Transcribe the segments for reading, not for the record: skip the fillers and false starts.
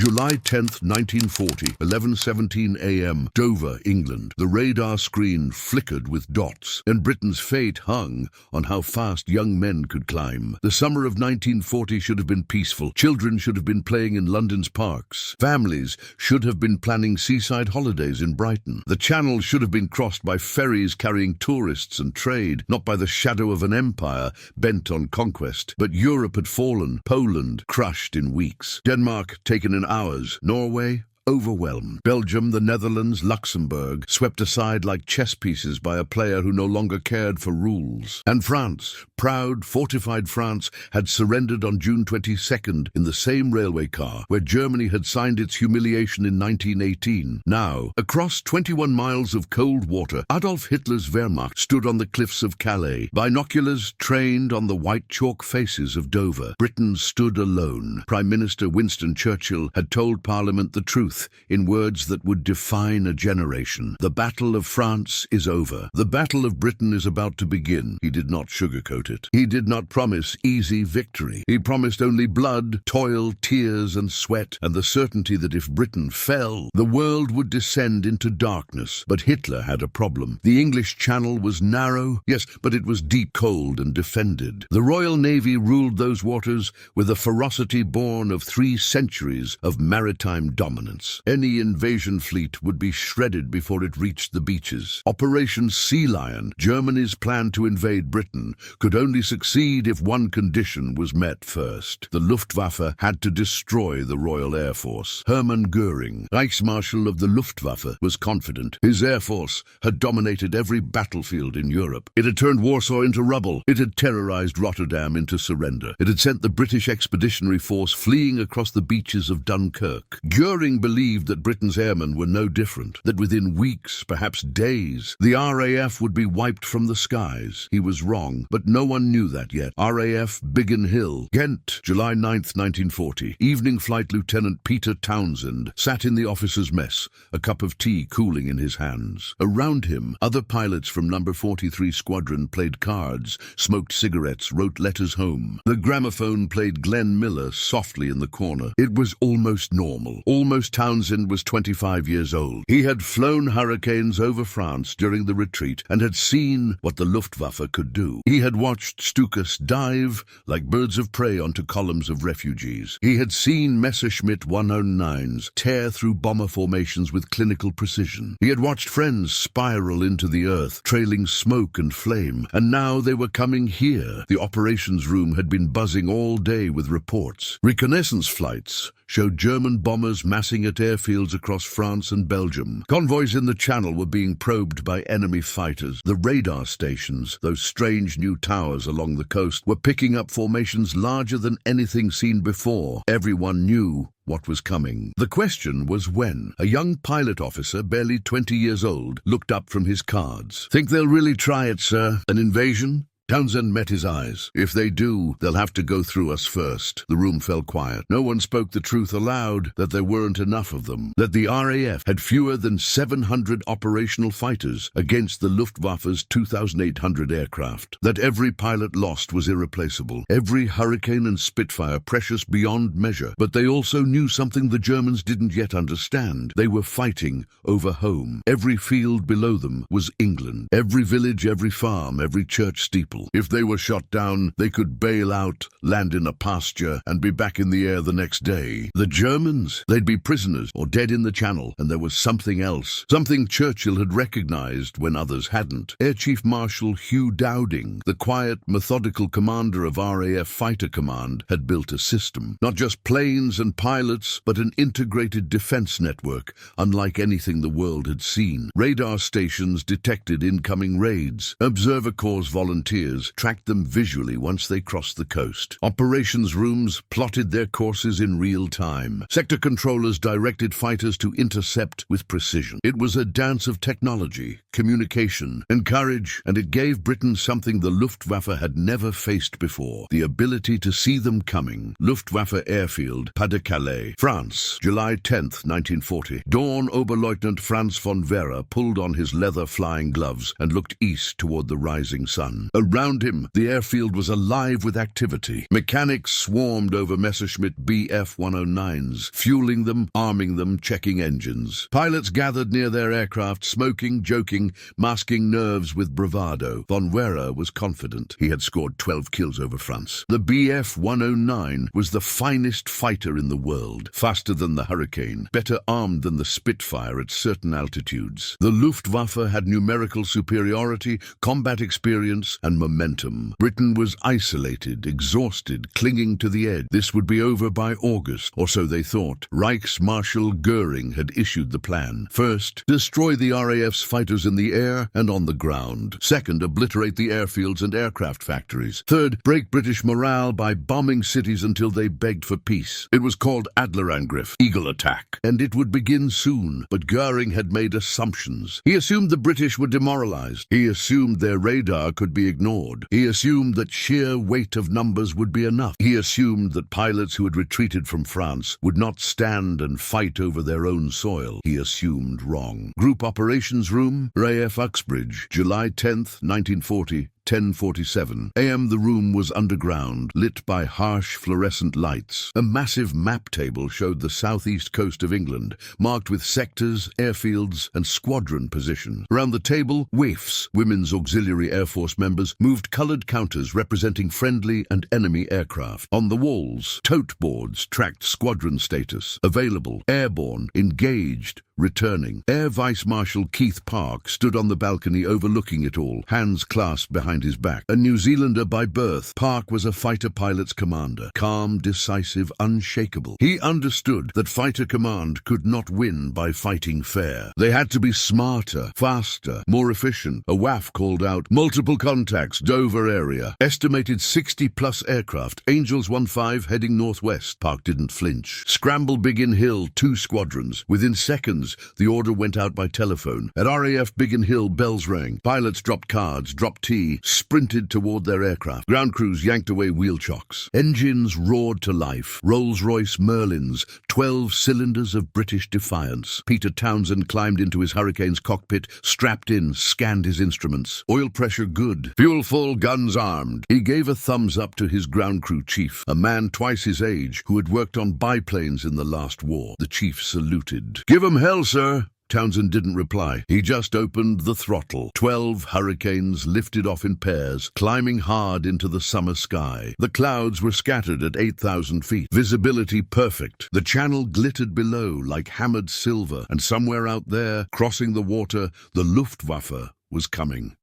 July 10th, 1940, 11:17 a.m., Dover, England. The radar screen flickered with dots, and Britain's fate hung on how fast young men could climb. The summer of 1940 should have been peaceful. Children should have been playing in London's parks. Families should have been planning seaside holidays in Brighton. The Channel should have been crossed by ferries carrying tourists and trade, not by the shadow of an empire bent on conquest. But Europe had fallen, Poland crushed in weeks, Denmark taken in hours, Norway overwhelmed. Belgium, the Netherlands, Luxembourg, swept aside like chess pieces by a player who no longer cared for rules. And France, proud, fortified France, had surrendered on June 22nd in the same railway car where Germany had signed its humiliation in 1918. Now, across 21 miles of cold water, Adolf Hitler's Wehrmacht stood on the cliffs of Calais, binoculars trained on the white chalk faces of Dover. Britain stood alone. Prime Minister Winston Churchill had told Parliament the truth, in words that would define a generation. The Battle of France is over. The Battle of Britain is about to begin. He did not sugarcoat it. He did not promise easy victory. He promised only blood, toil, tears and sweat, and the certainty that if Britain fell, the world would descend into darkness. But Hitler had a problem. The English Channel was narrow, yes, but it was deep, cold and defended. The Royal Navy ruled those waters with a ferocity born of 3 centuries of maritime dominance. Any invasion fleet would be shredded before it reached the beaches. Operation Sea Lion, Germany's plan to invade Britain, could only succeed if one condition was met first. The Luftwaffe had to destroy the Royal Air Force. Hermann Göring, Reichsmarshal of the Luftwaffe, was confident. His air force had dominated every battlefield in Europe. It had turned Warsaw into rubble. It had terrorized Rotterdam into surrender. It had sent the British Expeditionary Force fleeing across the beaches of Dunkirk. Göring believed that Britain's airmen were no different, that within weeks, perhaps days, the RAF would be wiped from the skies. He was wrong, but no one knew that yet. RAF Biggin Hill, Ghent, July 9th, 1940. Evening Flight Lieutenant Peter Townsend sat in the officers' mess, a cup of tea cooling in his hands. Around him, other pilots from No. 43 Squadron played cards, smoked cigarettes, wrote letters home. The gramophone played Glenn Miller softly in the corner. It was almost normal. Almost Townsend was 25 years old. He had flown Hurricanes over France during the retreat and had seen what the Luftwaffe could do. He had watched Stukas dive like birds of prey onto columns of refugees. He had seen Messerschmitt 109s tear through bomber formations with clinical precision. He had watched friends spiral into the earth, trailing smoke and flame, and now they were coming here. The operations room had been buzzing all day with reports. Reconnaissance flights showed German bombers massing at airfields across France and Belgium. Convoys in the Channel were being probed by enemy fighters. The radar stations, those strange new towers along the coast, were picking up formations larger than anything seen before. Everyone knew what was coming. The question was when. A young pilot officer, barely 20 years old, looked up from his cards. "Think they'll really try it, sir? An invasion?" Townsend met his eyes. "If they do, they'll have to go through us first." The room fell quiet. No one spoke the truth aloud, that there weren't enough of them, that the RAF had fewer than 700 operational fighters against the Luftwaffe's 2,800 aircraft, that every pilot lost was irreplaceable, every Hurricane and Spitfire precious beyond measure. But they also knew something the Germans didn't yet understand. They were fighting over home. Every field below them was England. Every village, every farm, every church steeple. If they were shot down, they could bail out, land in a pasture, and be back in the air the next day. The Germans, they'd be prisoners or dead in the Channel. And there was something else, something Churchill had recognized when others hadn't. Air Chief Marshal Hugh Dowding, the quiet, methodical commander of RAF Fighter Command, had built a system. Not just planes and pilots, but an integrated defense network, unlike anything the world had seen. Radar stations detected incoming raids. Observer Corps volunteers tracked them visually once they crossed the coast. Operations rooms plotted their courses in real time. Sector controllers directed fighters to intercept with precision. It was a dance of technology, communication, and courage, and it gave Britain something the Luftwaffe had never faced before: the ability to see them coming. Luftwaffe Airfield, Pas-de-Calais, France, July 10th, 1940. Dawn Oberleutnant Franz von Vera pulled on his leather flying gloves and looked east toward the rising sun. A Round him, the airfield was alive with activity. Mechanics swarmed over Messerschmitt Bf-109s, fueling them, arming them, checking engines. Pilots gathered near their aircraft, smoking, joking, masking nerves with bravado. Von Wehr was confident. He had scored 12 kills over France. The Bf-109 was the finest fighter in the world, faster than the Hurricane, better armed than the Spitfire at certain altitudes. The Luftwaffe had numerical superiority, combat experience, and momentum. Britain was isolated, exhausted, clinging to the edge. This would be over by August, or so they thought. Reichsmarshal Göring had issued the plan. First, destroy the RAF's fighters in the air and on the ground. Second, obliterate the airfields and aircraft factories. Third, break British morale by bombing cities until they begged for peace. It was called Adlerangriff, Eagle Attack, and it would begin soon. But Göring had made assumptions. He assumed the British were demoralized. He assumed their radar could be ignored. He assumed that sheer weight of numbers would be enough. He assumed that pilots who had retreated from France would not stand and fight over their own soil. He assumed wrong. Group Operations Room, RAF Uxbridge, July 10th, 1940. 10:47 a.m. The room was underground, lit by harsh fluorescent lights. A massive map table showed the southeast coast of England, marked with sectors, airfields, and squadron position. Around the table, WAFs, Women's Auxiliary Air Force members, moved colored counters representing friendly and enemy aircraft. On the walls, tote boards tracked squadron status: available, airborne, engaged, returning. Air Vice Marshal Keith Park stood on the balcony overlooking it all, hands clasped behind his back. A New Zealander by birth, Park was a fighter pilot's commander. Calm, decisive, unshakable. He understood that fighter command could not win by fighting fair. They had to be smarter, faster, more efficient. A WAF called out, multiple contacts, Dover area. Estimated 60-plus aircraft. Angels 1-5 heading northwest. Park didn't flinch. Scramble Biggin Hill, 2 squadrons. Within seconds, the order went out by telephone. At RAF Biggin Hill, bells rang. Pilots dropped cards, dropped tea, sprinted toward their aircraft. Ground crews yanked away wheel chocks. Engines roared to life. Rolls-Royce Merlins, 12 cylinders of British defiance. Peter Townsend climbed into his Hurricane's cockpit, strapped in, scanned his instruments. Oil pressure good. Fuel full, guns armed. He gave a thumbs up to his ground crew chief, a man twice his age who had worked on biplanes in the last war. The chief saluted. "Give 'em hell, sir." Townsend didn't reply. He just opened the throttle. 12 Hurricanes lifted off in pairs, climbing hard into the summer sky. The clouds were scattered at 8,000 feet. Visibility perfect. The channel glittered below like hammered silver, and somewhere out there, crossing the water, the Luftwaffe was coming.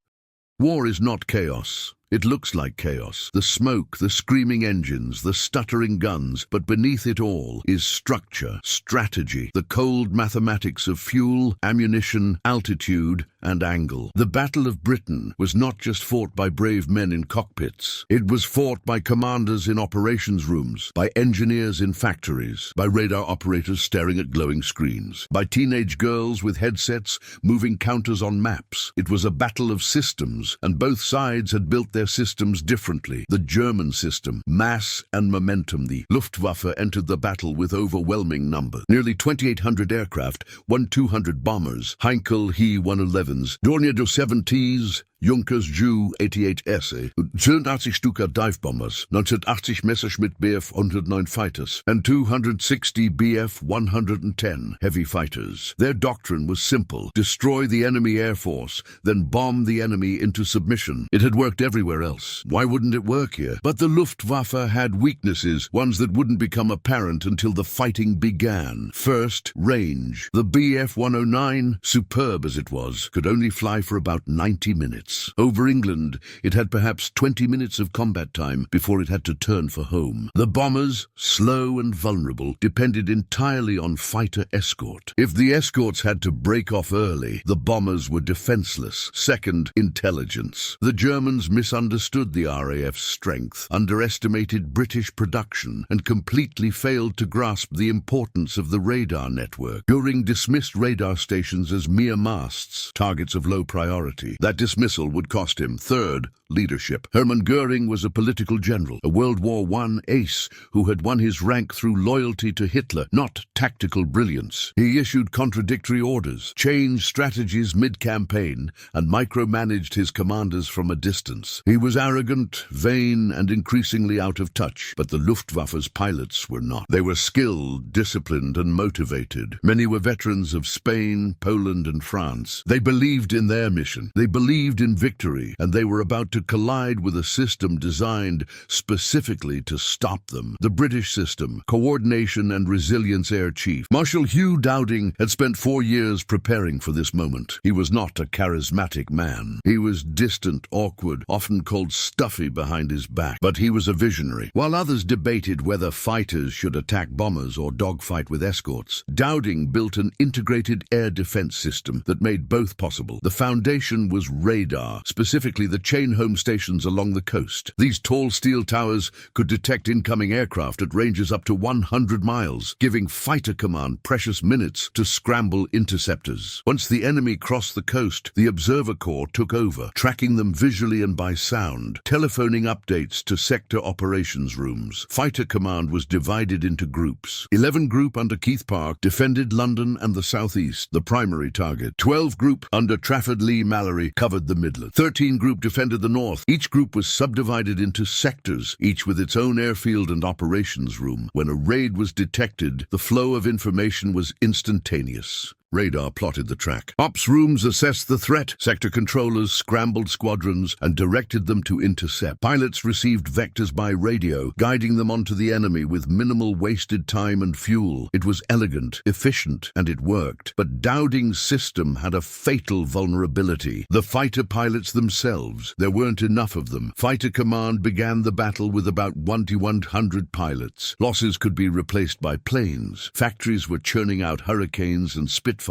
War is not chaos. It looks like chaos. The smoke, the screaming engines, the stuttering guns, but beneath it all is structure, strategy, the cold mathematics of fuel, ammunition, altitude, and angle. The Battle of Britain was not just fought by brave men in cockpits. It was fought by commanders in operations rooms, by engineers in factories, by radar operators staring at glowing screens, by teenage girls with headsets moving counters on maps. It was a battle of systems, and both sides had built their systems differently. The German system, mass and momentum. The Luftwaffe entered the battle with overwhelming numbers. Nearly 2,800 aircraft, 1,200 bombers, Heinkel He-111s, Dornier 70s, Junkers Ju-88S, 82 Stuka dive bombers, 1980 Messerschmitt Bf-109 fighters, and 260 Bf-110 heavy fighters. Their doctrine was simple: destroy the enemy air force, then bomb the enemy into submission. It had worked everywhere else. Why wouldn't it work here? But the Luftwaffe had weaknesses, ones that wouldn't become apparent until the fighting began. First, range. The Bf-109, superb as it was, could only fly for about 90 minutes. Over England, it had perhaps 20 minutes of combat time before it had to turn for home. The bombers, slow and vulnerable, depended entirely on fighter escort. If the escorts had to break off early, the bombers were defenseless. Second, intelligence. The Germans misunderstood the RAF's strength, underestimated British production, and completely failed to grasp the importance of the radar network. Göring dismissed radar stations as mere masts, targets of low priority. That dismissal missile would cost him. Third, leadership. Hermann Göring was a political general, a World War I ace who had won his rank through loyalty to Hitler, not tactical brilliance. He issued contradictory orders, changed strategies mid-campaign, and micromanaged his commanders from a distance. He was arrogant, vain, and increasingly out of touch, but the Luftwaffe's pilots were not. They were skilled, disciplined, and motivated. Many were veterans of Spain, Poland, and France. They believed in their mission. They believed in victory, and they were about to collide with a system designed specifically to stop them. The British system, Coordination and Resilience Air Chief. Marshal Hugh Dowding had spent 4 years preparing for this moment. He was not a charismatic man. He was distant, awkward, often called stuffy behind his back. But he was a visionary. While others debated whether fighters should attack bombers or dogfight with escorts, Dowding built an integrated air defense system that made both possible. The foundation was radar, specifically the chain home stations along the coast. These tall steel towers could detect incoming aircraft at ranges up to 100 miles, giving Fighter Command precious minutes to scramble interceptors. Once the enemy crossed the coast, the Observer Corps took over, tracking them visually and by sound, telephoning updates to sector operations rooms. Fighter Command was divided into groups. 11 Group under Keith Park defended London and the southeast, the primary target. 12 Group under Trafford Lee Mallory covered the Midlands. 13 Group defended the north. Each group was subdivided into sectors, each with its own airfield and operations room. When a raid was detected, the flow of information was instantaneous. Radar plotted the track. Ops rooms assessed the threat. Sector controllers scrambled squadrons and directed them to intercept. Pilots received vectors by radio, guiding them onto the enemy with minimal wasted time and fuel. It was elegant, efficient, and it worked. But Dowding's system had a fatal vulnerability. The fighter pilots themselves. There weren't enough of them. Fighter Command began the battle with about 1,100 pilots. Losses could be replaced by planes. Factories were churning out Hurricanes and Spitfires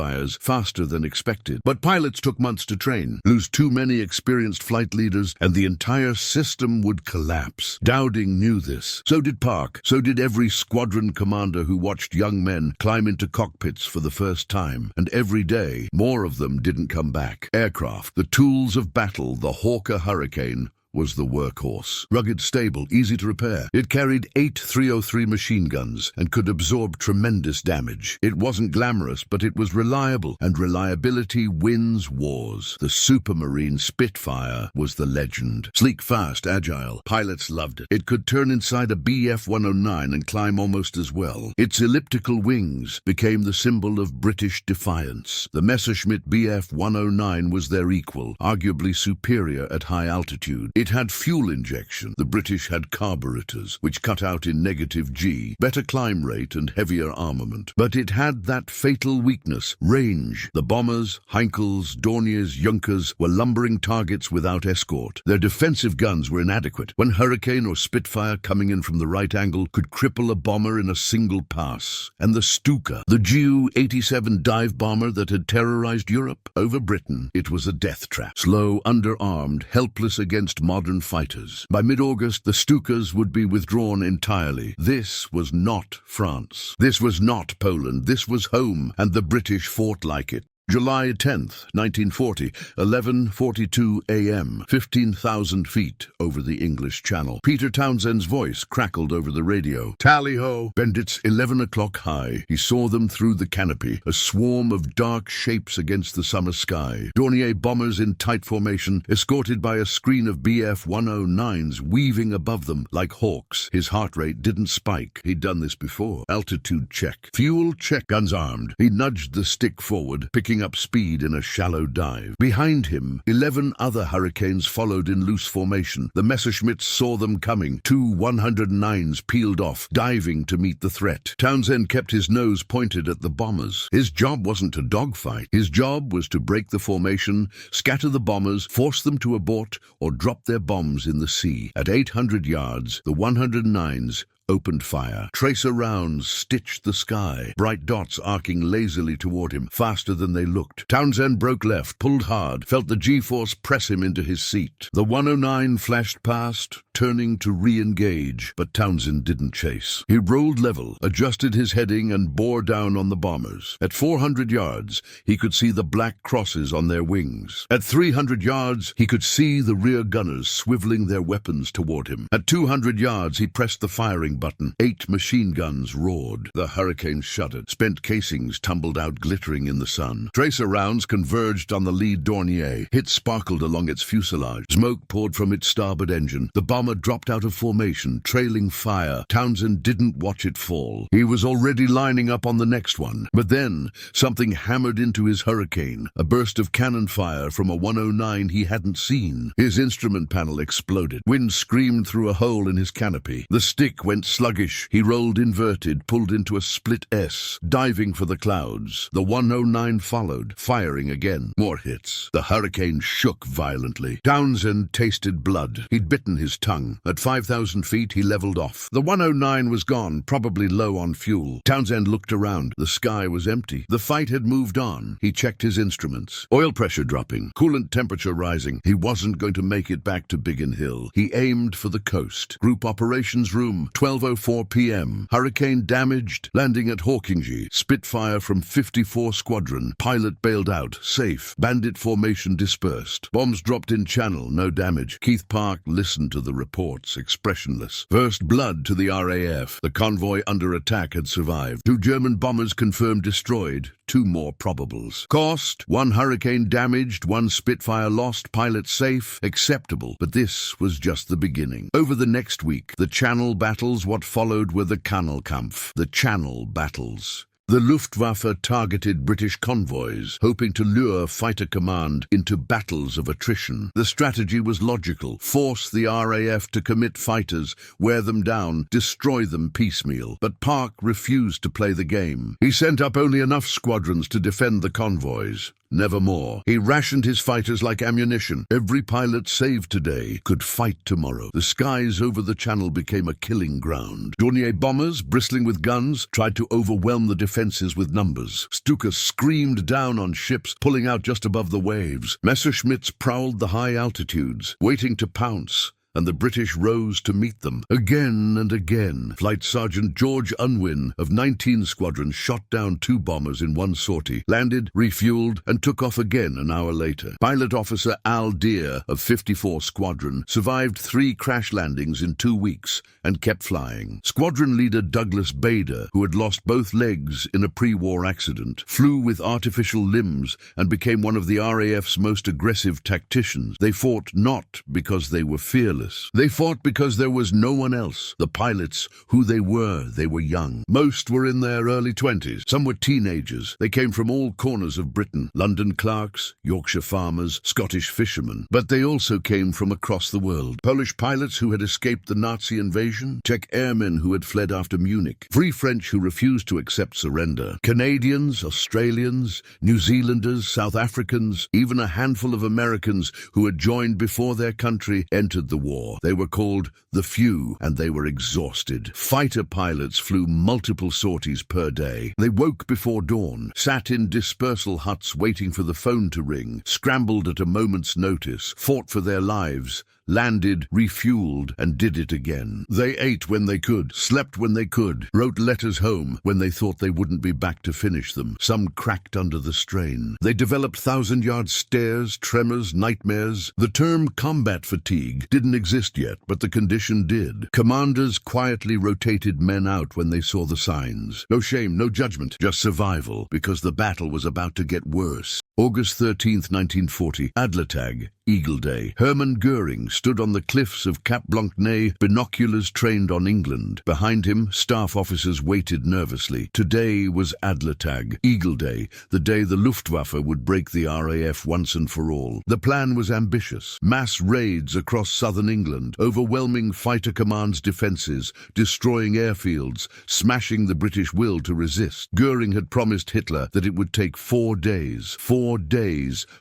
faster than expected. But pilots took months to train. Lose too many experienced flight leaders, and the entire system would collapse. Dowding knew this. So did Park. So did every squadron commander who watched young men climb into cockpits for the first time. And every day, more of them didn't come back. Aircraft, the tools of battle, the Hawker Hurricane, was the workhorse. Rugged, stable, easy to repair. It carried 8 303 machine guns and could absorb tremendous damage. It wasn't glamorous, but it was reliable, and reliability wins wars. The Supermarine Spitfire was the legend. Sleek, fast, agile. Pilots loved it. It could turn inside a Bf-109 and climb almost as well. Its elliptical wings became the symbol of British defiance. The Messerschmitt Bf-109 was their equal, arguably superior at high altitude. It had fuel injection. The British had carburetors, which cut out in negative G, better climb rate and heavier armament. But it had that fatal weakness, range. The bombers, Heinkels, Dorniers, Junkers were lumbering targets without escort. Their defensive guns were inadequate. One Hurricane or Spitfire coming in from the right angle could cripple a bomber in a single pass. And the Stuka, the Ju-87 dive bomber that had terrorized Europe over Britain, it was a death trap. Slow, underarmed, helpless against modern fighters. By mid-August, the Stukas would be withdrawn entirely. This was not France. This was not Poland. This was home, and the British fought like it. July 10th, 1940, 11:42 a.m., 15,000 feet over the English Channel. Peter Townsend's voice crackled over the radio. Tally-ho! Bendit's 11 o'clock high. He saw them through the canopy, a swarm of dark shapes against the summer sky. Dornier bombers in tight formation, escorted by a screen of Bf-109s weaving above them like hawks. His heart rate didn't spike. He'd done this before. Altitude check. Fuel check. Guns armed. He nudged the stick forward, picking up speed in a shallow dive. Behind him, 11 other Hurricanes followed in loose formation. The Messerschmitts saw them coming. 2 109s peeled off, diving to meet the threat. Townsend kept his nose pointed at the bombers. His job wasn't to dogfight. His job was to break the formation, scatter the bombers, force them to abort, or drop their bombs in the sea. At 800 yards, the 109s opened fire. Tracer rounds stitched the sky, bright dots arcing lazily toward him, faster than they looked. Townsend broke left, pulled hard, felt the G-force press him into his seat. The 109 flashed past, turning to re-engage, but Townsend didn't chase. He rolled level, adjusted his heading, and bore down on the bombers. At 400 yards, he could see the black crosses on their wings. At 300 yards, he could see the rear gunners swiveling their weapons toward him. At 200 yards, he pressed the firing button. 8 machine guns roared. The Hurricane shuddered. Spent casings tumbled out glittering in the sun. Tracer rounds converged on the lead Dornier. Hits sparkled along its fuselage. Smoke poured from its starboard engine. The bomber dropped out of formation, trailing fire. Townsend didn't watch it fall. He was already lining up on the next one. But then, something hammered into his Hurricane. A burst of cannon fire from a 109 he hadn't seen. His instrument panel exploded. Wind screamed through a hole in his canopy. The stick went sluggish. He rolled inverted, pulled into a split S, diving for the clouds. The 109 followed, firing again. More hits. The Hurricane shook violently. Townsend tasted blood. He'd bitten his tongue. At 5,000 feet, he leveled off. The 109 was gone, probably low on fuel. Townsend looked around. The sky was empty. The fight had moved on. He checked his instruments. Oil pressure dropping. Coolant temperature rising. He wasn't going to make it back to Biggin Hill. He aimed for the coast. Group operations room, 12:04 p.m. Hurricane damaged. Landing at Hawkinge. Spitfire from 54 Squadron. Pilot bailed out. Safe. Bandit formation dispersed. Bombs dropped in channel. No damage. Keith Park listened to the reports, expressionless. First blood to the RAF. The convoy under attack had survived. 2 German bombers confirmed destroyed. 2 more probables. Cost: 1 Hurricane damaged, 1 Spitfire lost, pilot safe, acceptable. But this was just the beginning. Over the next week, the Channel battles, what followed were the Kanalkampf, the Channel battles. The Luftwaffe targeted British convoys, hoping to lure fighter command into battles of attrition. The strategy was logical: force the RAF to commit fighters, wear them down, destroy them piecemeal. But Park refused to play the game. He sent up only enough squadrons to defend the convoys. Never more. He rationed his fighters like ammunition. Every pilot saved today could fight tomorrow. The skies over the Channel became a killing ground. Dornier bombers, bristling with guns, tried to overwhelm the defenses with numbers. Stuka screamed down on ships, pulling out just above the waves. Messerschmitts prowled the high altitudes, waiting to pounce. And the British rose to meet them. Again and again, Flight Sergeant George Unwin of 19 Squadron shot down 2 bombers in one sortie, landed, refueled, and took off again an hour later. Pilot Officer Al Deer of 54 Squadron survived 3 crash landings in 2 weeks and kept flying. Squadron leader Douglas Bader, who had lost both legs in a pre-war accident, flew with artificial limbs and became one of the RAF's most aggressive tacticians. They fought not because they were fearless. They fought because there was no one else. The pilots, who they were young. Most were in their early 20s. Some were teenagers. They came from all corners of Britain. London clerks, Yorkshire farmers, Scottish fishermen. But they also came from across the world. Polish pilots who had escaped the Nazi invasion. Czech airmen who had fled after Munich. Free French who refused to accept surrender. Canadians, Australians, New Zealanders, South Africans, even a handful of Americans who had joined before their country entered the war. They were called the Few, and they were exhausted. Fighter pilots flew multiple sorties per day. They woke before dawn, sat in dispersal huts waiting for the phone to ring, scrambled at a moment's notice, fought for their lives, landed, refueled, and did it again. They ate when they could, slept when they could, wrote letters home when they thought they wouldn't be back to finish them. Some cracked under the strain. They developed 1,000-yard stares, tremors, nightmares. The term combat fatigue didn't exist yet, but the condition did. Commanders quietly rotated men out when they saw the signs. No shame, no judgment, just survival, because the battle was about to get worse. August 13th, 1940, Adlertag, Eagle Day. Hermann Göring stood on the cliffs of Cap Blanc-Nez, binoculars trained on England. Behind him, staff officers waited nervously. Today was Adlertag, Eagle Day, the day the Luftwaffe would break the RAF once and for all. The plan was ambitious. Mass raids across southern England, overwhelming fighter command's defences, destroying airfields, smashing the British will to resist. Göring had promised Hitler that it would take 4 days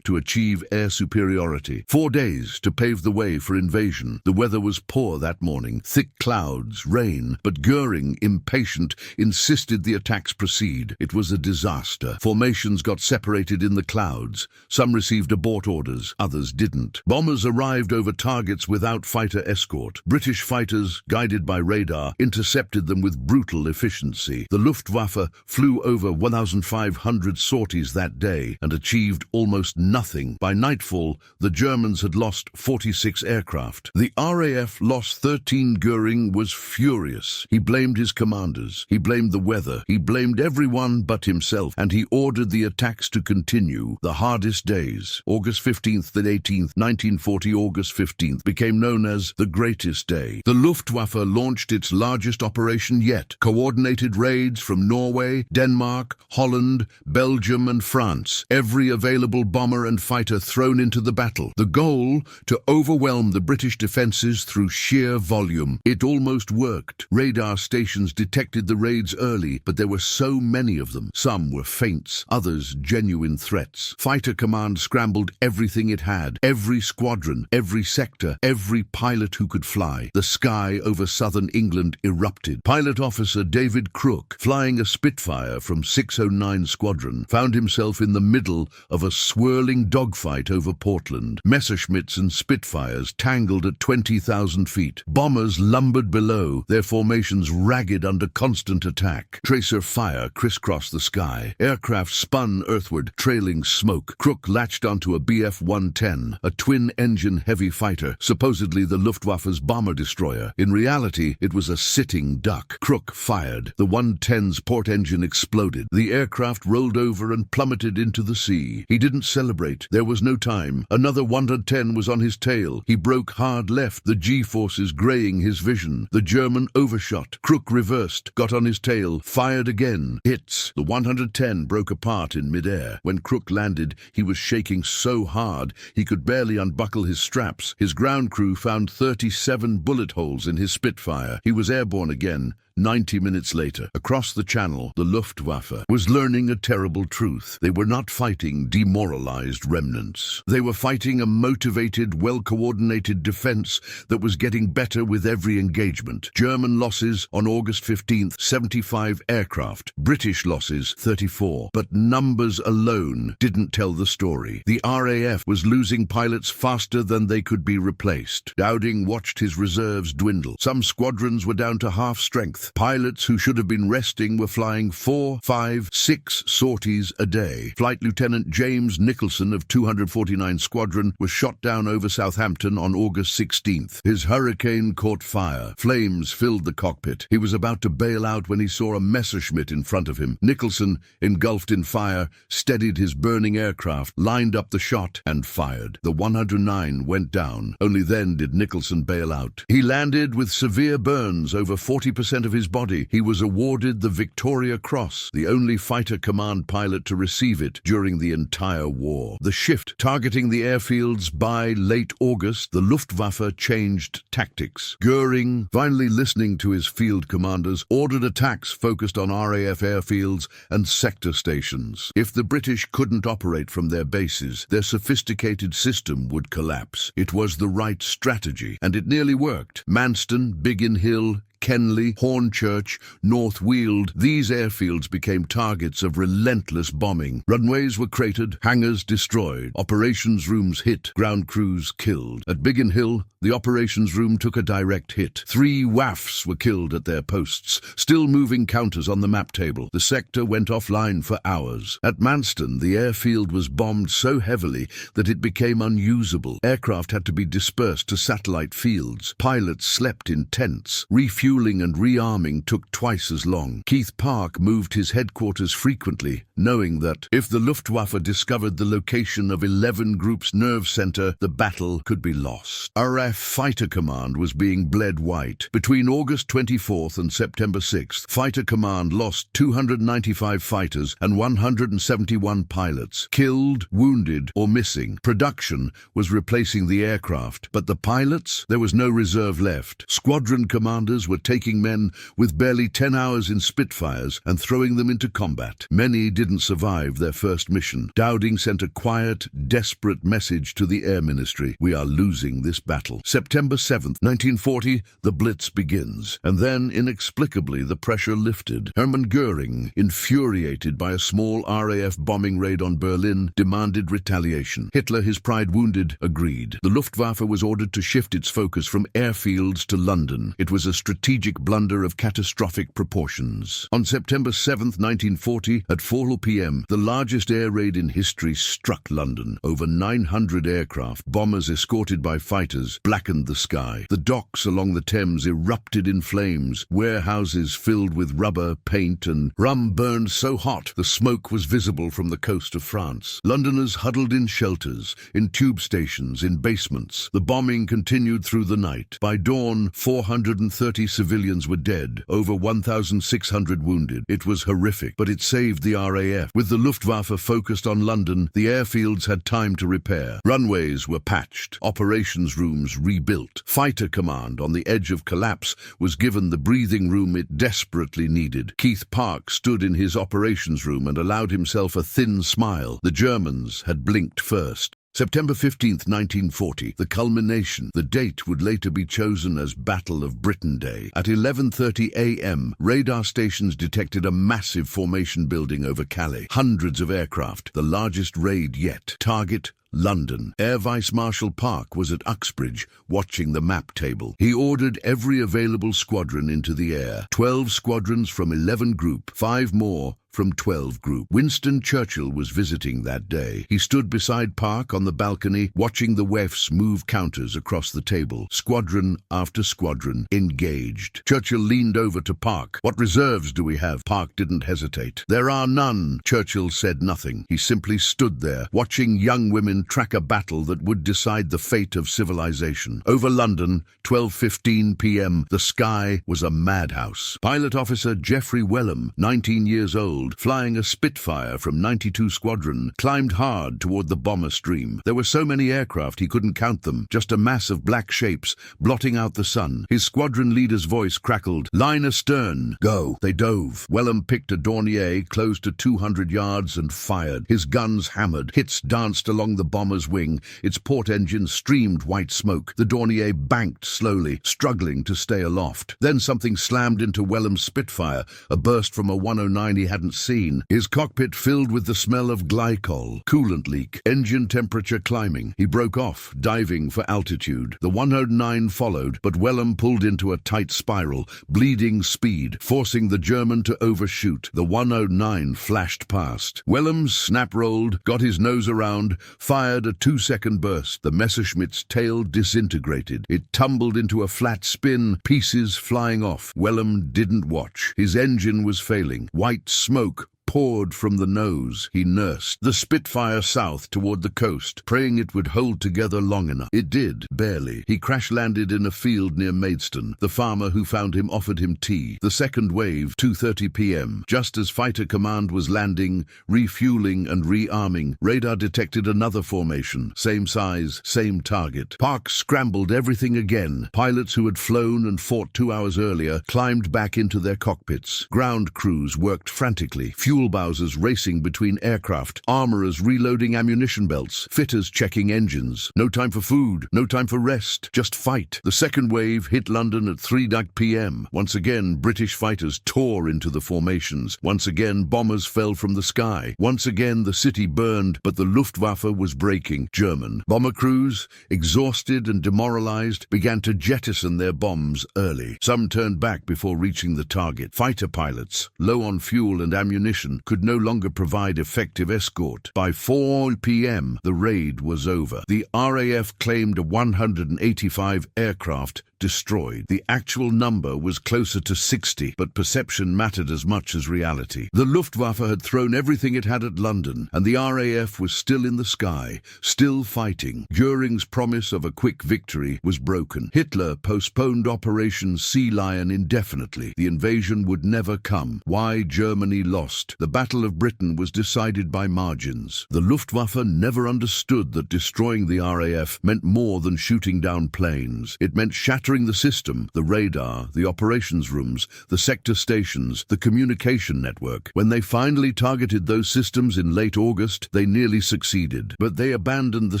to achieve air superiority. 4 days to pave the way day for invasion. The weather was poor that morning, thick clouds, rain, but Göring, impatient, insisted the attacks proceed. It was a disaster. Formations got separated in the clouds. Some received abort orders, others didn't. Bombers arrived over targets without fighter escort. British fighters, guided by radar, intercepted them with brutal efficiency. The Luftwaffe flew over 1,500 sorties that day and achieved almost nothing. By nightfall, the Germans had lost 46 aircraft. The RAF lost 13. Göring was furious. He blamed his commanders. He blamed the weather. He blamed everyone but himself, and he ordered the attacks to continue. The hardest days, August 15th and 18th, 1940, August 15th, became known as the Greatest Day. The Luftwaffe launched its largest operation yet, coordinated raids from Norway, Denmark, Holland, Belgium and France. Every available bomber and fighter thrown into the battle. The goal, to overwhelm the British defences through sheer volume. It almost worked. Radar stations detected the raids early, but there were so many of them. Some were feints, others genuine threats. Fighter Command scrambled everything it had. Every squadron, every sector, every pilot who could fly. The sky over southern England erupted. Pilot officer David Crook, flying a Spitfire from 609 Squadron, found himself in the middle of a swirling dogfight over Portland. Messerschmitts and Spitfires tangled at 20,000 feet. Bombers lumbered below, their formations ragged under constant attack. Tracer fire crisscrossed the sky. Aircraft spun earthward, trailing smoke. Crook latched onto a Bf-110, a twin-engine heavy fighter, supposedly the Luftwaffe's bomber destroyer. In reality, it was a sitting duck. Crook fired. The 110's port engine exploded. The aircraft rolled over and plummeted into the sea. He didn't celebrate. There was no time. Another 110 was on his tail. He broke hard left, the G-forces graying his vision. The German overshot. Crook reversed, got on his tail, fired again. Hits. The 110 broke apart in midair. When Crook landed, he was shaking so hard he could barely unbuckle his straps. His ground crew found 37 bullet holes in his Spitfire. He was airborne again. 90 minutes later, across the channel, the Luftwaffe was learning a terrible truth. They were not fighting demoralized remnants. They were fighting a motivated, well-coordinated defense that was getting better with every engagement. German losses on August 15th, 75 aircraft. British losses, 34. But numbers alone didn't tell the story. The RAF was losing pilots faster than they could be replaced. Dowding watched his reserves dwindle. Some squadrons were down to half strength. Pilots who should have been resting were flying 4, 5, 6 sorties a day. Flight Lieutenant James Nicholson of 249 Squadron was shot down over Southampton on August 16th. His Hurricane caught fire. Flames filled the cockpit. He was about to bail out when he saw a Messerschmitt in front of him. Nicholson, engulfed in fire, steadied his burning aircraft, lined up the shot, and fired. The 109 went down. Only then did Nicholson bail out. He landed with severe burns, over 40% of his body. He was awarded the Victoria Cross, the only fighter command pilot to receive it during the entire war. The shift targeting the airfields by late August, the Luftwaffe changed tactics. Göring, finally listening to his field commanders, ordered attacks focused on RAF airfields and sector stations. If the British couldn't operate from their bases, their sophisticated system would collapse. It was the right strategy, and it nearly worked. Manston, Biggin Hill, Kenley, Hornchurch, North Weald, these airfields became targets of relentless bombing. Runways were cratered, hangars destroyed, operations rooms hit, ground crews killed. At Biggin Hill, the operations room took a direct hit. 3 WAFs were killed at their posts, still moving counters on the map table. The sector went offline for hours. At Manston, the airfield was bombed so heavily that it became unusable. Aircraft had to be dispersed to satellite fields. Pilots slept in tents. Refueling and rearming took twice as long. Keith Park moved his headquarters frequently, knowing that if the Luftwaffe discovered the location of 11 Group's nerve center, the battle could be lost. RAF Fighter Command was being bled white. Between August 24th and September 6th, Fighter Command lost 295 fighters and 171 pilots, killed, wounded, or missing. Production was replacing the aircraft, but the pilots? There was no reserve left. Squadron commanders were were taking men with barely 10 hours in Spitfires and throwing them into combat. Many didn't survive their first mission. Dowding sent a quiet, desperate message to the Air Ministry: "We are losing this battle." September 7th, 1940, the Blitz begins. And then, inexplicably, the pressure lifted. Hermann Göring, infuriated by a small RAF bombing raid on Berlin, demanded retaliation. Hitler, his pride wounded, agreed. The Luftwaffe was ordered to shift its focus from airfields to London. It was a strategic blunder of catastrophic proportions. On September 7th, 1940, at 4 p.m., the largest air raid in history struck London. Over 900 aircraft, bombers escorted by fighters, blackened the sky. The docks along the Thames erupted in flames. Warehouses filled with rubber, paint, and rum burned so hot the smoke was visible from the coast of France. Londoners huddled in shelters, in tube stations, in basements. The bombing continued through the night. By dawn, 430 civilians were dead, over 1,600 wounded. It was horrific, but it saved the RAF. With the Luftwaffe focused on London, the airfields had time to repair. Runways were patched, operations rooms rebuilt. Fighter command, on the edge of collapse, was given the breathing room it desperately needed. Keith Park stood in his operations room and allowed himself a thin smile. The Germans had blinked first. September 15th, 1940, the culmination. The date would later be chosen as Battle of Britain Day. At 11:30 a.m., radar stations detected a massive formation building over Calais. Hundreds of aircraft, the largest raid yet. Target: London. Air Vice Marshal Park was at Uxbridge, watching the map table. He ordered every available squadron into the air. 12 squadrons from 11 Group, 5 more from 12 Group. Winston Churchill was visiting that day. He stood beside Park on the balcony, watching the WEFs move counters across the table. Squadron after squadron engaged. Churchill leaned over to Park. "What reserves do we have?" Park didn't hesitate. "There are none." Churchill said nothing. He simply stood there, watching young women track a battle that would decide the fate of civilization. Over London, 12:15 p.m., the sky was a madhouse. Pilot Officer Geoffrey Wellham, 19 years old, flying a Spitfire from 92 Squadron, climbed hard toward the bomber stream. There were so many aircraft he couldn't count them, just a mass of black shapes, blotting out the sun. His squadron leader's voice crackled, "Line astern, go." They dove. Wellham picked a Dornier close to 200 yards and fired. His guns hammered. Hits danced along the bomber's wing. Its port engine streamed white smoke. The Dornier banked slowly, struggling to stay aloft. Then something slammed into Wellham's Spitfire, a burst from a 109 he hadn't seen. His cockpit filled with the smell of glycol. Coolant leak. Engine temperature climbing. He broke off, diving for altitude. The 109 followed, but Wellham pulled into a tight spiral, bleeding speed, forcing the German to overshoot. The 109 flashed past. Wellham snap-rolled, got his nose around, fired a 2-second burst. The Messerschmitt's tail disintegrated. It tumbled into a flat spin, pieces flying off. Wellham didn't watch. His engine was failing. White smoke poured from the nose. He nursed the Spitfire south toward the coast, praying it would hold together long enough. It did, barely. He crash-landed in a field near Maidstone. The farmer who found him offered him tea. The second wave, 2:30 p.m. Just as Fighter Command was landing, refueling and rearming, radar detected another formation. Same size, same target. Park scrambled everything again. Pilots who had flown and fought 2 hours earlier climbed back into their cockpits. Ground crews worked frantically. Fuel bowsers racing between aircraft, armorers reloading ammunition belts, fitters checking engines. No time for food, no time for rest, just fight. The second wave hit London at 3 p.m. Once again, British fighters tore into the formations. Once again, bombers fell from the sky. Once again, the city burned, but the Luftwaffe was breaking. German bomber crews, exhausted and demoralized, began to jettison their bombs early. Some turned back before reaching the target. Fighter pilots, low on fuel and ammunition, could no longer provide effective escort. By 4 p.m., the raid was over. The RAF claimed 185 aircraft destroyed. The actual number was closer to 60, but perception mattered as much as reality. The Luftwaffe had thrown everything it had at London, and the RAF was still in the sky, still fighting. Göring's promise of a quick victory was broken. Hitler postponed Operation Sea Lion indefinitely. The invasion would never come. Why Germany lost. The Battle of Britain was decided by margins. The Luftwaffe never understood that destroying the RAF meant more than shooting down planes. It meant shattering shattering the system, the radar, the operations rooms, the sector stations, the communication network. When they finally targeted those systems in late August, they nearly succeeded. But they abandoned the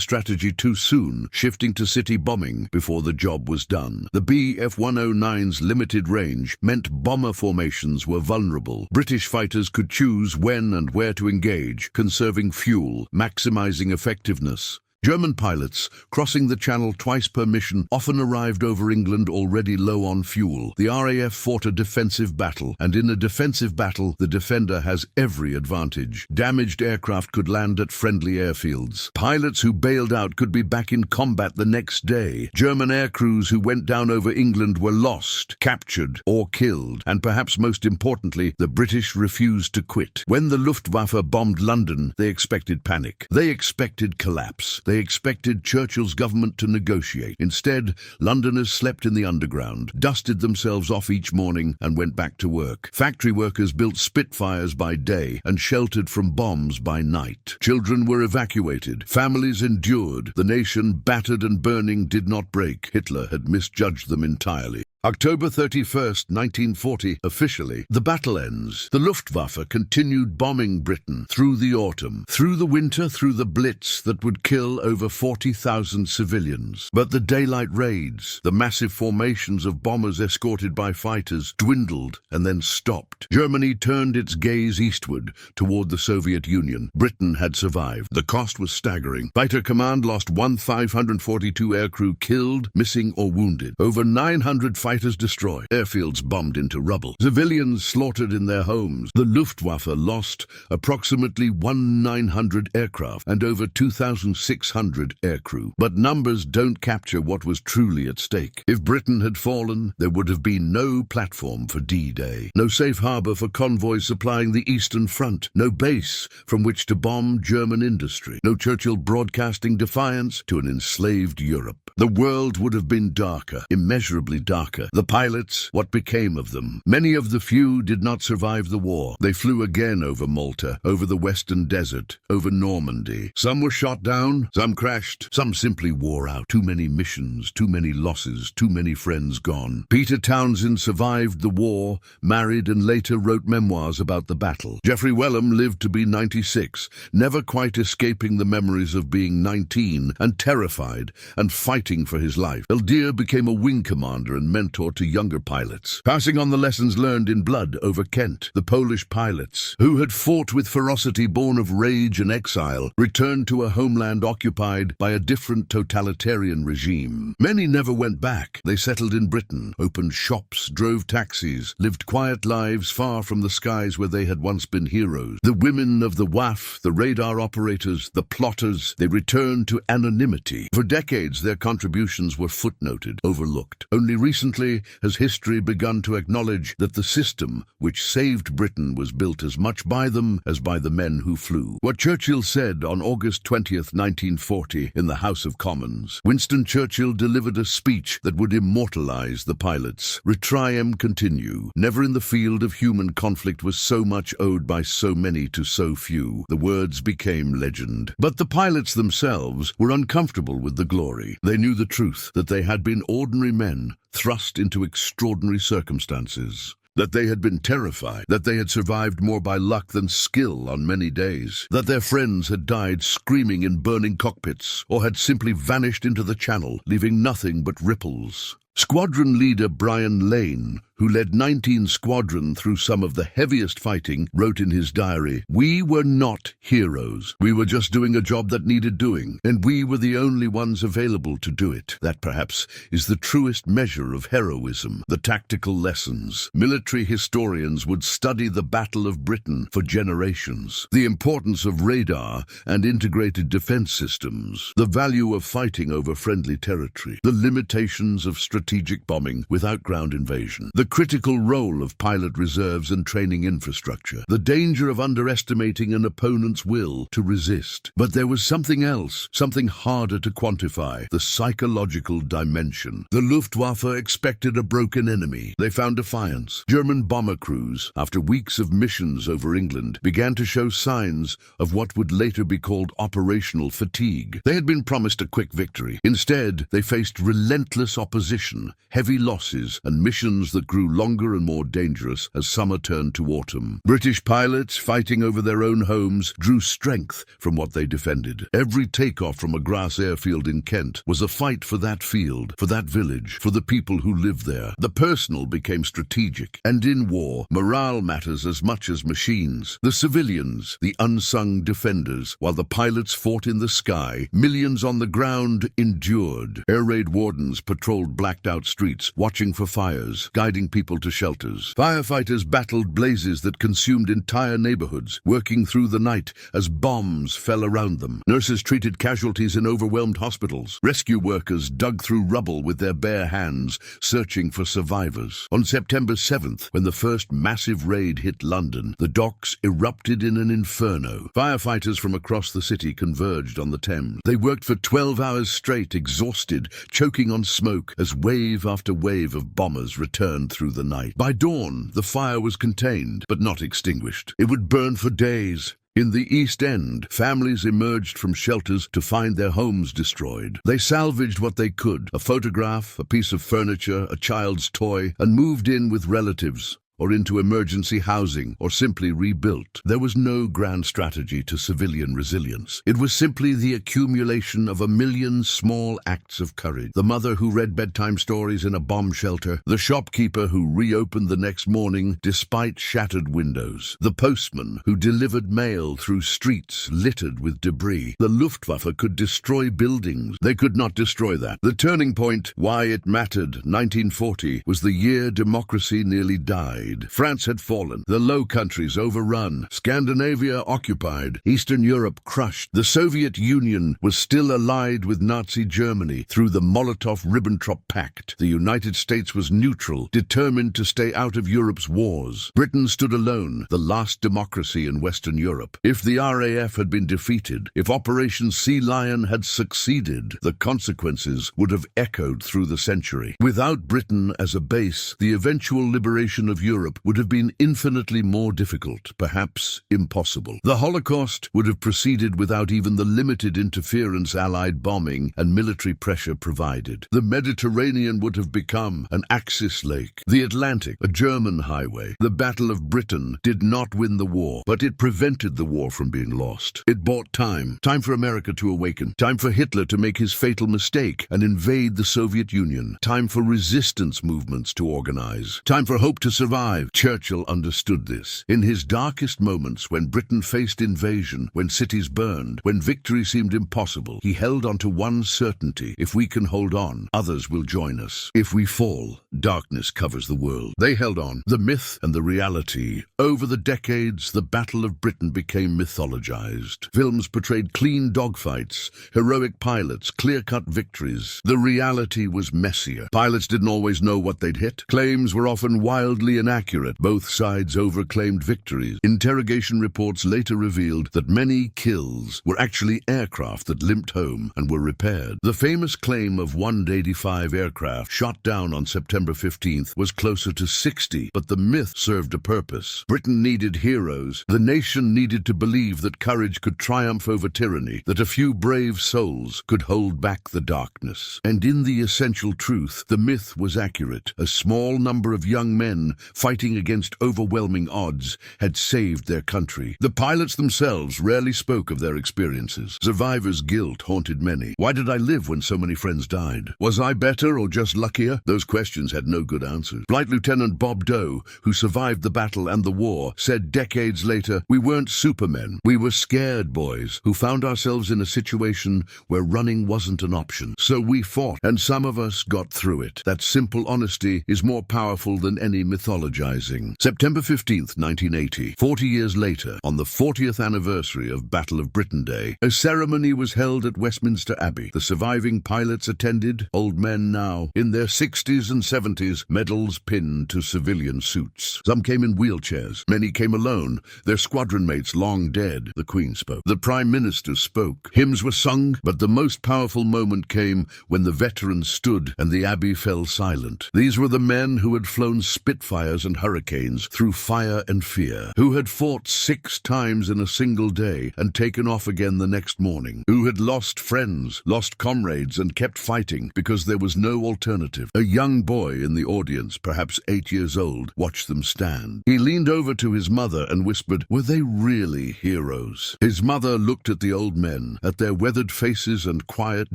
strategy too soon, shifting to city bombing before the job was done. The Bf-109's limited range meant bomber formations were vulnerable. British fighters could choose when and where to engage, conserving fuel, maximizing effectiveness. German pilots, crossing the Channel twice per mission, often arrived over England already low on fuel. The RAF fought a defensive battle, and in a defensive battle, the defender has every advantage. Damaged aircraft could land at friendly airfields. Pilots who bailed out could be back in combat the next day. German aircrews who went down over England were lost, captured, or killed. And perhaps most importantly, the British refused to quit. When the Luftwaffe bombed London, they expected panic. They expected collapse. They expected Churchill's government to negotiate. Instead, Londoners slept in the underground, dusted themselves off each morning, and went back to work. Factory workers built Spitfires by day and sheltered from bombs by night. Children were evacuated. Families endured. The nation, battered and burning, did not break. Hitler had misjudged them entirely. October 31st, 1940, officially, the battle ends. The Luftwaffe continued bombing Britain through the autumn, through the winter, through the Blitz that would kill over 40,000 civilians. But the daylight raids, the massive formations of bombers escorted by fighters, dwindled and then stopped. Germany turned its gaze eastward, toward the Soviet Union. Britain had survived. The cost was staggering. Fighter Command lost 1,542 aircrew killed, missing or wounded. Over 900 fighters destroyed, airfields bombed into rubble, civilians slaughtered in their homes. The Luftwaffe lost approximately 1,900 aircraft and over 2,600 aircrew. But numbers don't capture what was truly at stake. If Britain had fallen, there would have been no platform for D-Day, no safe harbor for convoys supplying the Eastern Front, no base from which to bomb German industry, no Churchill broadcasting defiance to an enslaved Europe. The world would have been darker, immeasurably darker. The pilots, what became of them? Many of the few did not survive the war. They flew again over Malta, over the Western Desert, over Normandy. Some were shot down, some crashed, some simply wore out. Too many missions, too many losses, too many friends gone. Peter Townsend survived the war, married and later wrote memoirs about the battle. Geoffrey Wellham lived to be 96, never quite escaping the memories of being 19 and terrified and fighting for his life. Eldir became a wing commander and mentor to younger pilots, passing on the lessons learned in blood over Kent. The Polish pilots, who had fought with ferocity born of rage and exile, returned to a homeland occupied by a different totalitarian regime. Many never went back. They settled in Britain, opened shops, drove taxis, lived quiet lives far from the skies where they had once been heroes. The women of the WAF, the radar operators, the plotters, they returned to anonymity. For decades, their contributions were footnoted, overlooked. Only recently has history begun to acknowledge that the system which saved Britain was built as much by them as by the men who flew. What Churchill said on August 20th, 1940, in the House of Commons. Winston Churchill delivered a speech that would immortalize the pilots. Retriem continue. Never in the field of human conflict was so much owed by so many to so few. The words became legend. But the pilots themselves were uncomfortable with the glory. They knew the truth, that they had been ordinary men thrust into extraordinary circumstances, that they had been terrified, that they had survived more by luck than skill on many days, that their friends had died screaming in burning cockpits, or had simply vanished into the Channel, leaving nothing but ripples. Squadron leader Brian Lane, who led 19 Squadron through some of the heaviest fighting, wrote in his diary, "We were not heroes. We were just doing a job that needed doing, and we were the only ones available to do it." That perhaps is the truest measure of heroism, the tactical lessons. Military historians would study the Battle of Britain for generations. The importance of radar and integrated defense systems, the value of fighting over friendly territory, the limitations of strategic bombing without ground invasion, the the critical role of pilot reserves and training infrastructure, the danger of underestimating an opponent's will to resist. But there was something else, something harder to quantify, the psychological dimension. The Luftwaffe expected a broken enemy. They found defiance. German bomber crews, after weeks of missions over England, began to show signs of what would later be called operational fatigue. They had been promised a quick victory. Instead, they faced relentless opposition, heavy losses, and missions that grew longer and more dangerous as summer turned to autumn. British pilots, fighting over their own homes, drew strength from what they defended. Every takeoff from a grass airfield in Kent was a fight for that field, for that village, for the people who lived there. The personal became strategic, and in war, morale matters as much as machines. The civilians, the unsung defenders, while the pilots fought in the sky, millions on the ground endured. Air raid wardens patrolled blacked-out streets, watching for fires, guiding people to shelters. Firefighters battled blazes that consumed entire neighborhoods, working through the night as bombs fell around them. Nurses treated casualties in overwhelmed hospitals. Rescue workers dug through rubble with their bare hands, searching for survivors. On September 7th, when the first massive raid hit London, the docks erupted in an inferno. Firefighters from across the city converged on the Thames. They worked for 12 hours straight, exhausted, choking on smoke, as wave after wave of bombers returned through the night. By dawn, the fire was contained, but not extinguished. It would burn for days. In the East End, families emerged from shelters to find their homes destroyed. They salvaged what they could, a photograph, a piece of furniture, a child's toy, and moved in with relatives, or into emergency housing, or simply rebuilt. There was no grand strategy to civilian resilience. It was simply the accumulation of a million small acts of courage. The mother who read bedtime stories in a bomb shelter, the shopkeeper who reopened the next morning despite shattered windows, the postman who delivered mail through streets littered with debris. The Luftwaffe could destroy buildings. They could not destroy that. The turning point, why it mattered, 1940, was the year democracy nearly died. France had fallen, the Low Countries overrun, Scandinavia occupied, Eastern Europe crushed. The Soviet Union was still allied with Nazi Germany through the Molotov-Ribbentrop Pact. The United States was neutral, determined to stay out of Europe's wars. Britain stood alone, the last democracy in Western Europe. If the RAF had been defeated, if Operation Sea Lion had succeeded, the consequences would have echoed through the century. Without Britain as a base, the eventual liberation of Europe would have been infinitely more difficult, perhaps impossible. The Holocaust would have proceeded without even the limited interference Allied bombing and military pressure provided. The Mediterranean would have become an Axis lake, the Atlantic a German highway. The Battle of Britain did not win the war, but it prevented the war from being lost. It bought time for America to awaken, time for Hitler to make his fatal mistake and invade the Soviet Union, time for resistance movements to organize, time for hope to survive. Churchill understood this. In his darkest moments, when Britain faced invasion, when cities burned, when victory seemed impossible, he held on to one certainty: if we can hold on, others will join us. If we fall, darkness covers the world. They held on, the myth and the reality. Over the decades, the Battle of Britain became mythologized. Films portrayed clean dogfights, heroic pilots, clear-cut victories. The reality was messier. Pilots didn't always know what they'd hit. Claims were often wildly inaccurate. Both sides overclaimed victories. Interrogation reports later revealed that many kills were actually aircraft that limped home and were repaired. The famous claim of 185 aircraft shot down on September 15th was closer to 60, but the myth served a purpose. Britain needed heroes. The nation needed to believe that courage could triumph over tyranny, that a few brave souls could hold back the darkness. And in the essential truth, the myth was accurate. A small number of young men fighting against overwhelming odds had saved their country. The pilots themselves rarely spoke of their experiences. Survivor's guilt haunted many. Why did I live when so many friends died? Was I better or just luckier? Those questions had no good answers. Flight Lieutenant Bob Doe, who survived the battle and the war, said decades later, "We weren't supermen. We were scared boys who found ourselves in a situation where running wasn't an option. So we fought, and some of us got through it." That simple honesty is more powerful than any mythology. apologizing. September 15th, 1980. 40 years later, on the 40th anniversary of Battle of Britain Day, a ceremony was held at Westminster Abbey. The surviving pilots attended, old men now, in their 60s and 70s, medals pinned to civilian suits. Some came in wheelchairs. Many came alone, their squadron mates long dead. The Queen spoke. The Prime Minister spoke. Hymns were sung, but the most powerful moment came when the veterans stood and the Abbey fell silent. These were the men who had flown Spitfires and Hurricanes through fire and fear, who had fought 6 times in a single day and taken off again the next morning, who had lost friends, lost comrades, and kept fighting because there was no alternative. A young boy in the audience, perhaps 8 years old, watched them stand. He leaned over to his mother and whispered, "Were they really heroes?" His mother looked at the old men, at their weathered faces and quiet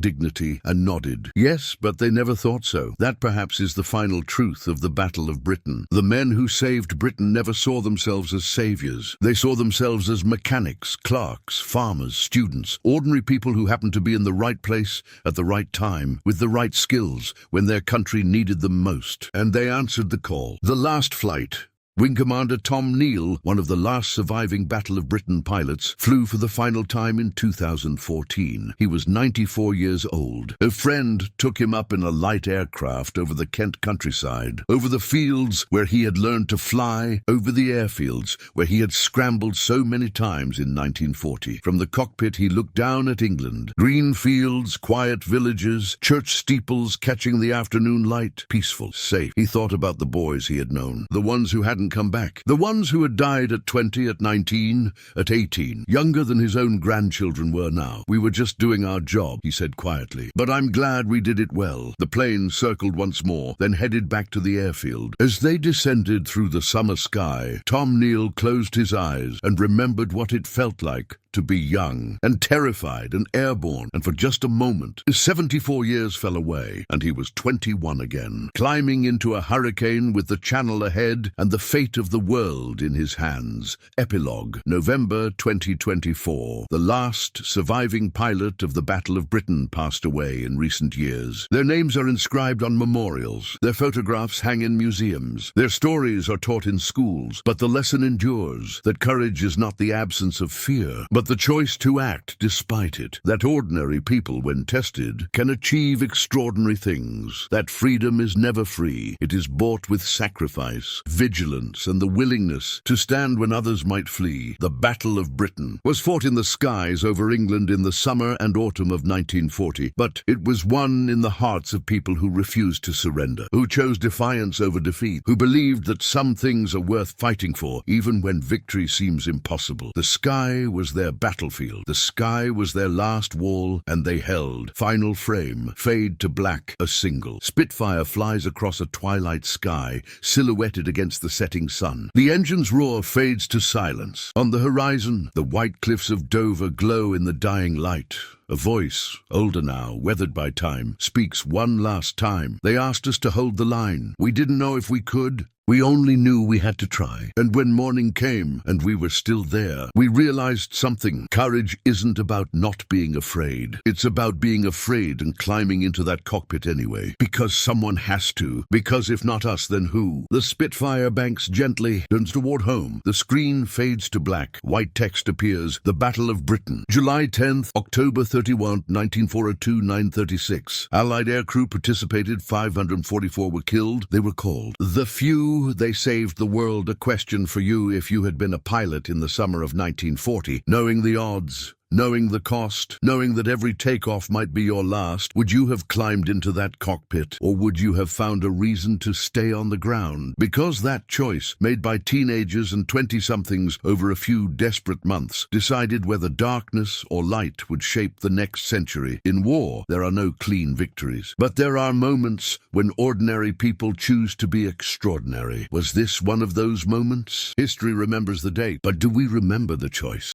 dignity, and nodded. Yes, but they never thought so. That perhaps is the final truth of the Battle of Britain. The men who saved Britain never saw themselves as saviors. They saw themselves as mechanics, clerks, farmers, students, ordinary people who happened to be in the right place at the right time, with the right skills, when their country needed them most. And they answered the call. The last flight, Wing Commander Tom Neal, one of the last surviving Battle of Britain pilots, flew for the final time in 2014. He was 94 years old. A friend took him up in a light aircraft over the Kent countryside, over the fields where he had learned to fly, over the airfields where he had scrambled so many times in 1940. From the cockpit he looked down at England. Green fields, quiet villages, church steeples catching the afternoon light. Peaceful, safe. He thought about the boys he had known, the ones who hadn't come back, the ones who had died at 20, at 19, at 18, younger than his own grandchildren were now. "We were just doing our job," he said quietly, "but I'm glad we did it well." The plane circled once more, then headed back to the airfield. As they descended through the summer sky, Tom Neal closed his eyes and remembered what it felt like to be young and terrified and airborne, and for just a moment, 74 years fell away, and he was 21 again, climbing into a hurricane with the channel ahead and the fate of the world in his hands. Epilogue, November 2024. The last surviving pilot of the Battle of Britain passed away in recent years. Their names are inscribed on memorials. Their photographs hang in museums. Their stories are taught in schools. But the lesson endures, that courage is not the absence of fear, but the choice to act despite it. That ordinary people, when tested, can achieve extraordinary things. That freedom is never free. It is bought with sacrifice, vigilance, and the willingness to stand when others might flee. The Battle of Britain was fought in the skies over England in the summer and autumn of 1940, but it was won in the hearts of people who refused to surrender, who chose defiance over defeat, who believed that some things are worth fighting for, even when victory seems impossible. The sky was their battlefield. The sky was their last wall, and they held. Final frame, fade to black, a single. Spitfire flies across a twilight sky, silhouetted against the setting sun. The engine's roar fades to silence. On the horizon, the white cliffs of Dover glow in the dying light. A voice, older now, weathered by time, speaks one last time. "They asked us to hold the line. We didn't know if we could. We only knew we had to try. And when morning came, and we were still there, we realized something. Courage isn't about not being afraid. It's about being afraid and climbing into that cockpit anyway. Because someone has to. Because if not us, then who?" The Spitfire banks gently, turns toward home. The screen fades to black. White text appears. The Battle of Britain. July 10th, October 31, 1942, 9:36. Allied aircrew participated. 544 were killed. They were called the Few. They saved the world. A question for you: if you had been a pilot in the summer of 1940, knowing the odds, knowing the cost, knowing that every takeoff might be your last, would you have climbed into that cockpit, or would you have found a reason to stay on the ground? Because that choice, made by teenagers and 20-somethings over a few desperate months, decided whether darkness or light would shape the next century. In war, there are no clean victories. But there are moments when ordinary people choose to be extraordinary. Was this one of those moments? History remembers the date, but do we remember the choice?